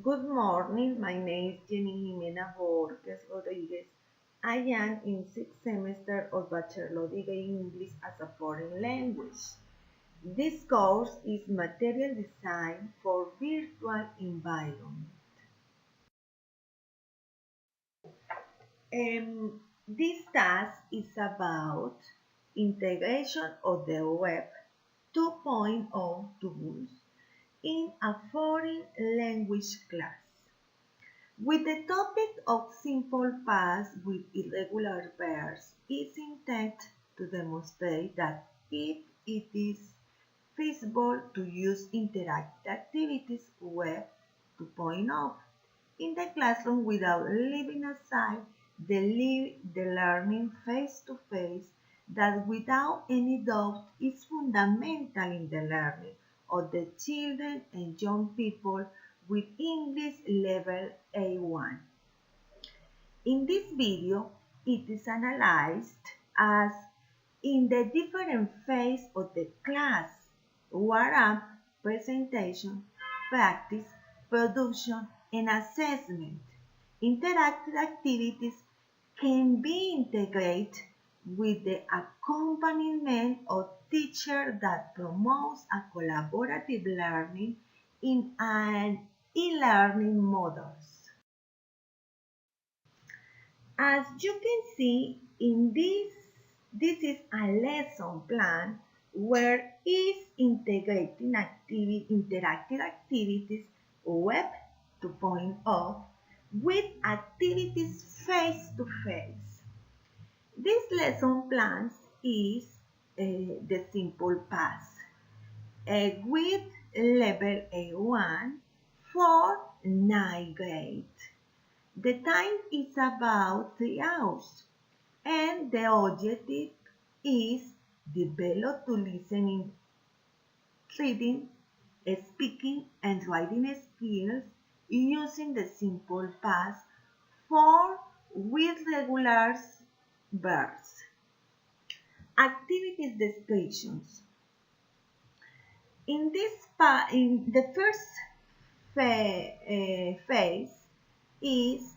Good morning, my name is Jenny Jimena Borges Rodriguez. I am in sixth semester of Bachelor Degree in English as a foreign language. This course is material design for virtual environment. This task is about integration of the Web 2.0 tools in a foreign language class. With the topic of simple past with irregular verbs is intent to demonstrate that if it is feasible to use interactive activities Web 2.0 in the classroom without leaving aside the learning face-to-face that without any doubt is fundamental in the learning of the children and young people with English level A1. In this video, it is analyzed as in the different phase of the class, warm-up, presentation, practice, production, and assessment. Interactive activities can be integrated with the accompaniment of teacher that promotes a collaborative learning in an e-learning models. As you can see in this is a lesson plan where is integrating interactive activities Web 2.0 with activities face to face. This lesson plan is the simple pass with level A1 for 9th grade. The time is about 3 hours and the objective is develop to listening, reading, speaking and writing skills using the simple past for with regular verbs. Activities descriptions. In the first phase is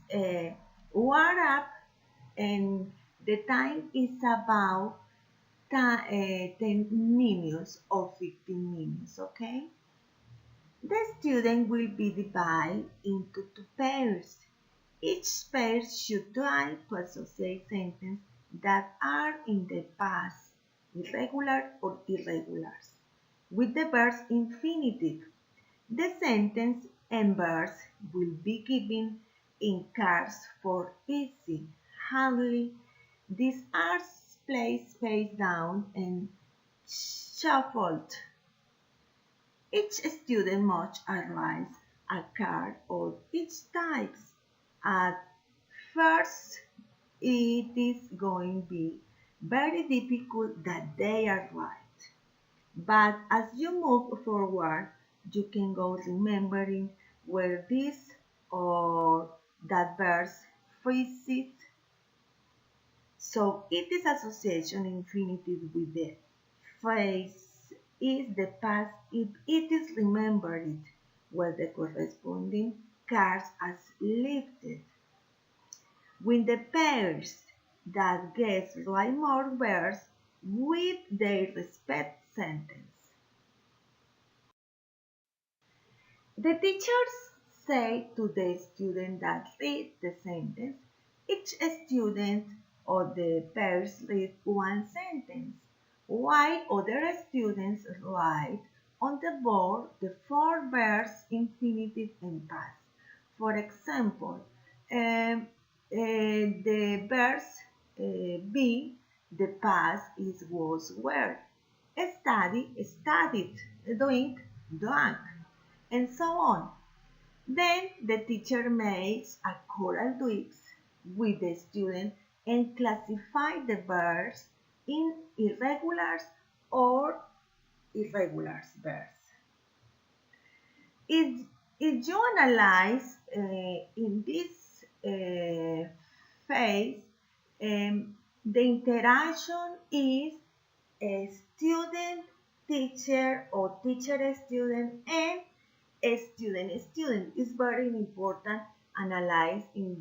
warm up and the time is about 10 minutes or 15 minutes, okay? The student will be divided into two pairs. Each pair should try to associate sentences that are in the past, irregular or irregulars, with the verb infinitive. The sentence and verbs will be given in cards for easy handling. These are placed face down and shuffled. Each student must arrange a card of each type. At first, it is going to be very difficult that they are right. But as you move forward, you can go remembering where this or that verse phrases. So it is association infinitive with the phrase is the past if it is remembered where the corresponding cards are lifted. When the pairs that guess write more verbs with their respect sentence. The teachers say to the student that read the sentence, each student or the pairs read one sentence, while other students write on the board the four verbs infinitive and past. For example, the verbs be, the past is was were, study, studied, drink, drank, and so on. Then the teacher makes a choral duets with the student and classify the verbs in irregulars or irregular verbs. If you analyze in this phase, the interaction is a student, teacher or teacher student and Student is very important analyze in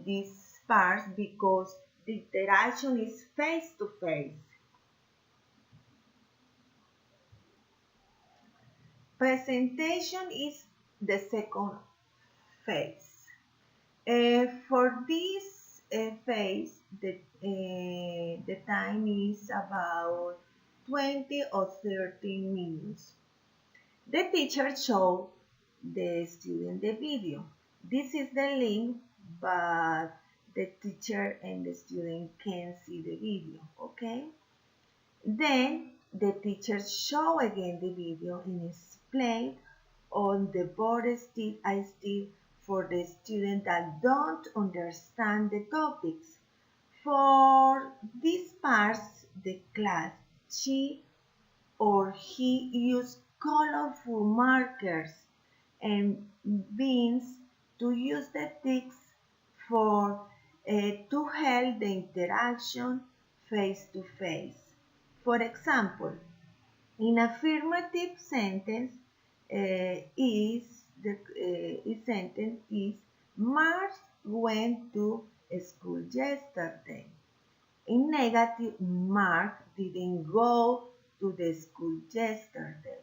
this part because the interaction is face to face. Presentation is the second phase. For this phase, the time is about 20 or 30 minutes. The teacher show the student the video. This is the link, but the teacher and the student can see the video, okay? Then the teacher show again the video and explain on the board step by step for the student that don't understand the topics. For these parts, the class, she or he use colorful markers and beans to use the text for to help the interaction face to face. For example, in affirmative sentence is the sentence is Mark went to school yesterday. In negative, Mark didn't go to the school yesterday.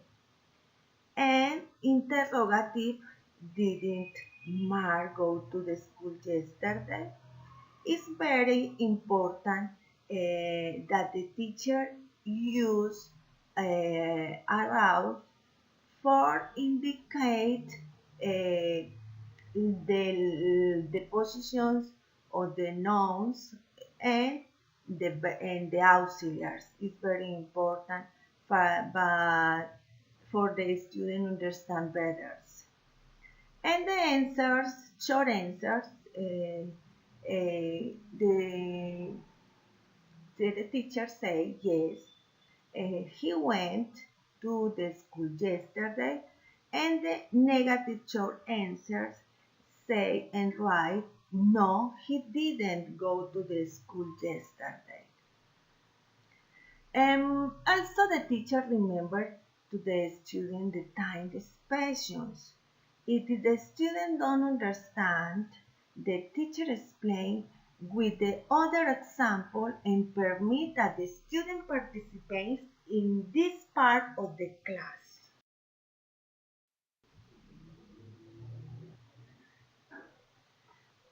And interrogative, didn't Mark go to the school yesterday? It's very important that the teacher use around for indicate the positions of the nouns and the auxiliaries. It's very important for the student understand better. And the answers, short answers, the the teacher say yes. He went to the school yesterday, and the negative short answers say and write no, he didn't go to the school yesterday. Also, the teacher remembered to the student the time expressions. If the student don't understand, the teacher explain with the other example and permit that the student participates in this part of the class.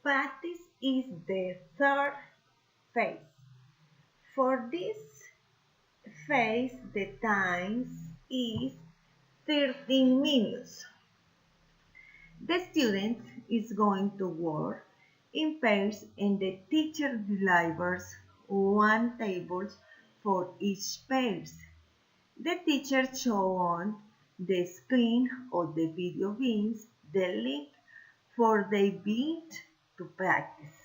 Practice is the third phase. For this phase, the time is 13 minutes. The student is going to work in pairs and the teacher delivers one table for each pairs. The teacher shows on the screen of the video beans the link for the beat to practice.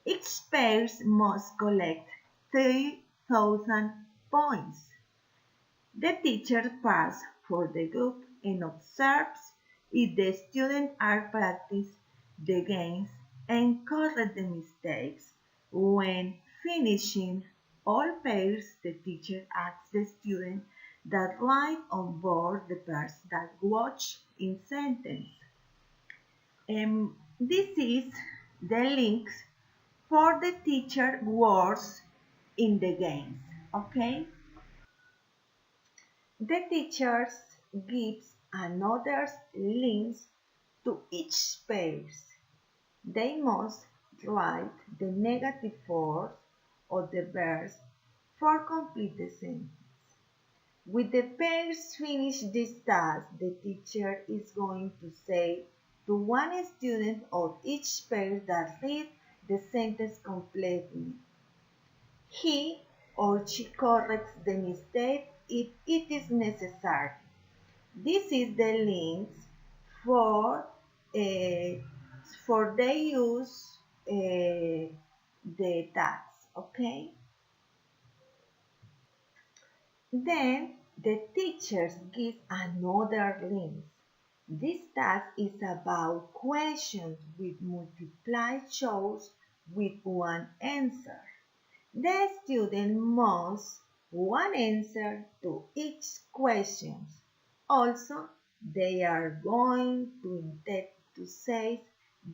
Each pair must collect 3,000 points. The teacher passes for the group and observes if the students are practice the games and correct the mistakes. When finishing all pairs, the teacher asks the student that write on board the pairs that watch in sentence. This is the links for the teacher words in the games. Okay? The teacher gives another links to each pairs. They must write the negative form of the verse for complete the sentence. With the pairs finish this task, the teacher is going to say to one student of each pair that read the sentence completely. He or she corrects the mistake if it is necessary. This is the links for they use the tags, okay? Then the teachers give another link. This task is about questions with multiple choice with one answer. The student must one answer to each question. Also, they are going to intend to say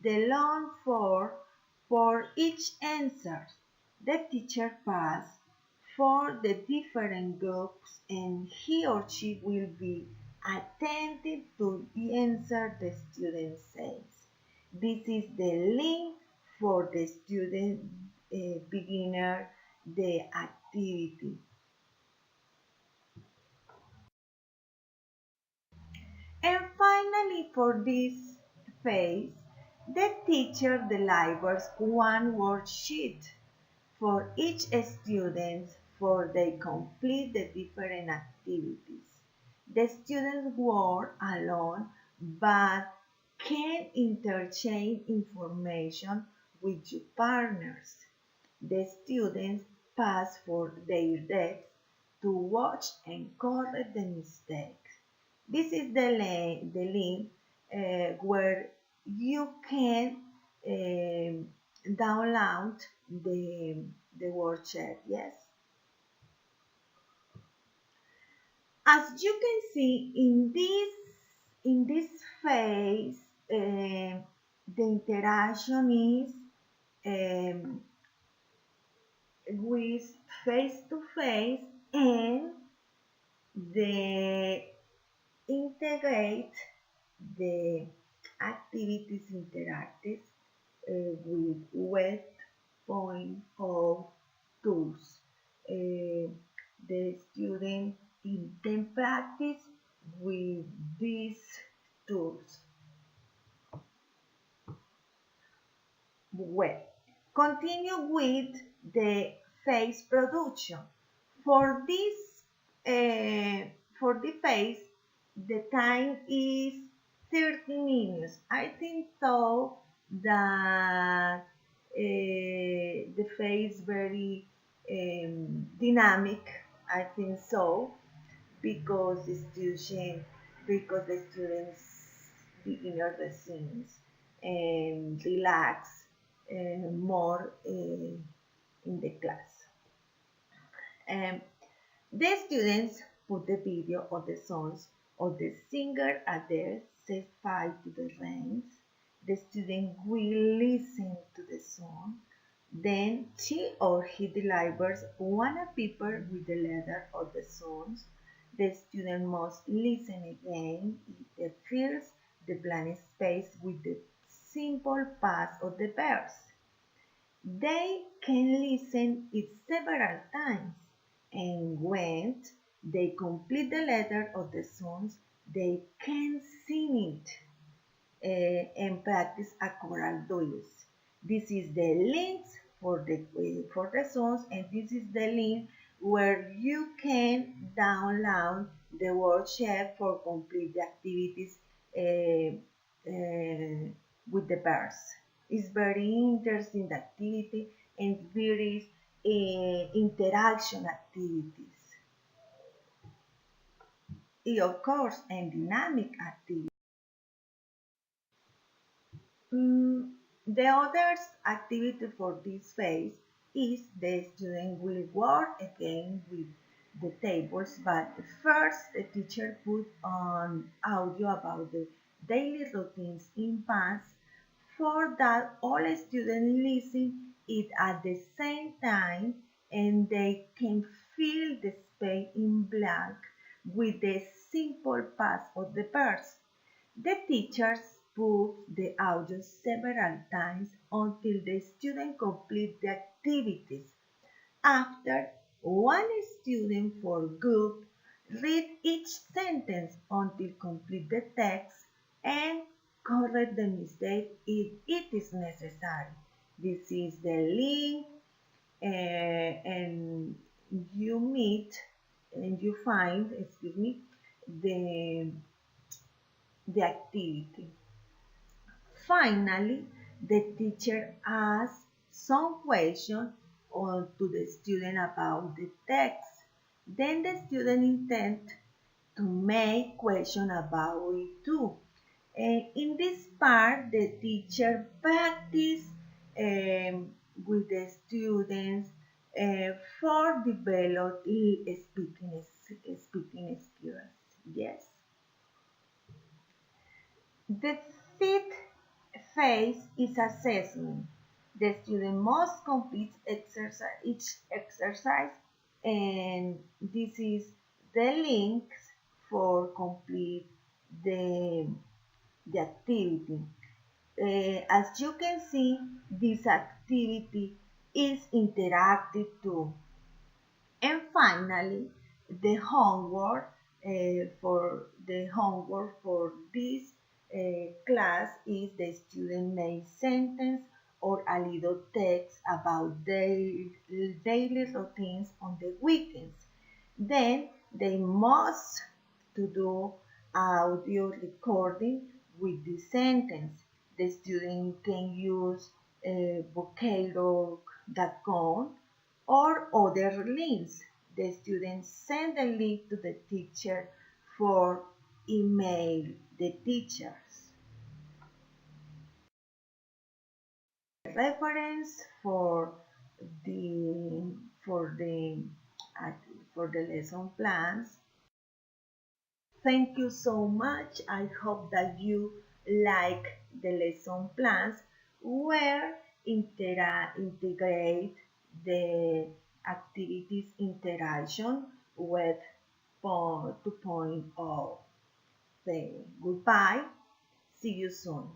the long for each answer. The teacher pass for the different groups and he or she will be attentive to the answer the student says. This is the link for the student beginner, the activity. And finally, for this phase, the teacher delivers one worksheet for each student for they complete the different activities. The students work alone but can interchange information with your partners. The students pass for their desks to watch and correct the mistakes. This is the link where you can download the worksheet. Yes, as you can see in this phase, the interaction is um, with face to face and the integrate the activities interactive with web point of tools. The student can practice with these tools. Well, continue with the face production. For this, for the face, the time is 30 minutes. I think so that the face very dynamic. I think so because the students beginner the scenes and relax more in the class. Um, the students put the video or the songs of the singer at their set file to the range. The student will listen to the song. Then she or he delivers one paper with the letter of the songs. The student must listen again if it fills the blank space with the simple pass of the verse. They can listen it several times, and when they complete the letter of the songs, they can sing it and practice a choral duets. This is the links for the songs, and this is the link where you can download the worksheet for complete the activities uh, with the birds. It's very interesting activity and very interaction activities. Of course, and dynamic activities. The other activity for this phase is the student will work again with the tables, but first the teacher put on audio about the daily routines in past for that all students listen it at the same time and they can fill the space in blank with the simple pass of the verse. The teachers put the audio several times until the student complete the activities. After, one student for group read each sentence until complete the text and correct the mistake if it is necessary. This is the link and you meet and you find, excuse me, the, the activity. Finally, the teacher asks some questions to the student about the text. Then the student intends to make question about it too. And in this part, the teacher practice with the students for develop speaking skills. Yes. phase is assessment. The student must complete each exercise, and this is the links for complete the, the activity. As you can see, this activity is interactive too. And finally, the homework for this class is the student make sentence or a little text about their daily routines on the weekends. Then they must to do audio recording with the sentence. The student can use vocalo.com or other links. The students send the link to the teacher for email the teachers. Reference the for the for the lesson plans. Thank you so much. I hope that you like the lesson plans where integrate the activities interaction with 2.0. Say goodbye. See you soon.